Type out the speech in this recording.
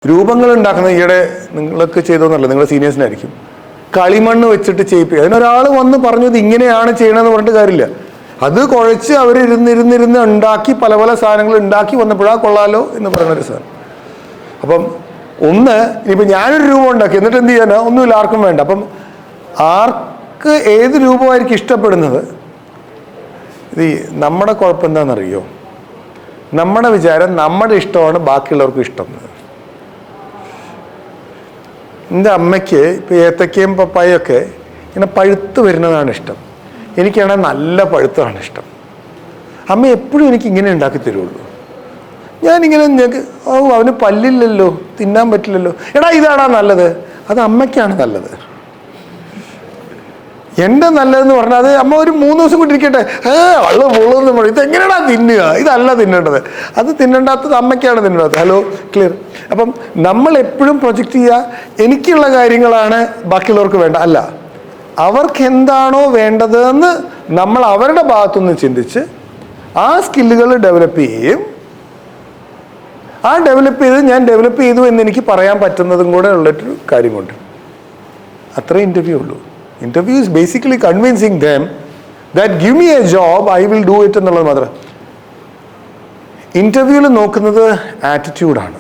രൂപങ്ങൾ ഉണ്ടാക്കുന്ന ഈയിടെ നിങ്ങൾക്ക് ചെയ്തോന്നല്ല, നിങ്ങളുടെ സീനിയേഴ്സിനായിരിക്കും. കളിമണ്ണ് വെച്ചിട്ട് ചെയ്യിപ്പിക്കുക. അതിനൊരാൾ വന്ന് പറഞ്ഞത് ഇങ്ങനെയാണ് ചെയ്യണമെന്ന് പറഞ്ഞിട്ട് കാര്യമില്ല. അത് കുഴച്ച് അവർ ഇരുന്നിരുന്നിരുന്ന് ഉണ്ടാക്കി പല പല സാധനങ്ങൾ ഉണ്ടാക്കി വന്നപ്പോഴാ കൊള്ളാലോ എന്ന് പറയുന്നൊരു സാധനം. അപ്പം ഇനിയിപ്പോൾ ഞാനൊരു രൂപം ഉണ്ടാക്കി എന്നിട്ട് എന്ത് ചെയ്യാനാ? ഒന്നുമില്ല, ആർക്കും വേണ്ട. അപ്പം ആർക്ക് ഏത് രൂപമായിരിക്കും ഇഷ്ടപ്പെടുന്നത്? ഇത് നമ്മുടെ കുഴപ്പം എന്താണെന്നറിയോ? നമ്മുടെ വിചാരം നമ്മുടെ ഇഷ്ടമാണ് ബാക്കിയുള്ളവർക്കും ഇഷ്ടം. എൻ്റെ അമ്മയ്ക്ക് ഇപ്പോൾ ഏത്തക്കയും പപ്പായൊക്കെ ഇങ്ങനെ പഴുത്ത് വരുന്നതാണ് ഇഷ്ടം. എനിക്കാണെങ്കിൽ നല്ല പഴുത്തതാണ് ഇഷ്ടം. അമ്മ എപ്പോഴും എനിക്ക് ഇങ്ങനെ ഉണ്ടാക്കി തരുള്ളൂ. ഞാനിങ്ങനെ അവന് പല്ലില്ലല്ലോ, തിന്നാൻ പറ്റില്ലല്ലോ. എടാ ഇതാണോ നല്ലത്? അത് അമ്മയ്ക്കാണ് നല്ലത്. എൻ്റെ നല്ലതെന്ന് പറഞ്ഞാൽ അത് അമ്മ ഒരു 3 ദിവസം കൊണ്ടിരിക്കട്ടെ, വള്ള പൊള്ളെന്ന് പറയും. ഇതെങ്ങനെയാടാ തിന്നുക? ഇതല്ല തിന്നേണ്ടത്, അത് തിന്നണ്ടാത്തത് അമ്മയ്ക്കാണ് തിന്നേണ്ടത്. Hello, clear? അപ്പം നമ്മൾ എപ്പോഴും പ്രൊജക്റ്റ് ചെയ്യുക എനിക്കുള്ള കാര്യങ്ങളാണ് ബാക്കിയുള്ളവർക്ക് വേണ്ട. അല്ല, അവർക്ക് എന്താണോ വേണ്ടതെന്ന് നമ്മൾ അവരുടെ ഭാഗത്തുനിന്ന് ചിന്തിച്ച് ആ സ്കില്ലുകൾ ഡെവലപ്പ് ചെയ്യുകയും ആ ഡെവലപ്പ് ചെയ്ത് ഞാൻ ഡെവലപ്പ് ചെയ്തു എന്ന് എനിക്ക് പറയാൻ പറ്റുന്നതും കൂടെ ഉള്ളൊരു കാര്യം കൊണ്ട് അത്രേ ഇൻ്റർവ്യൂ ഉള്ളൂ. Interview is basically convincing them that give me a job, I will do it എന്നുള്ളത് മാത്രം. ഇൻ്റർവ്യൂവിൽ നോക്കുന്നത് ആറ്റിറ്റ്യൂഡാണ്.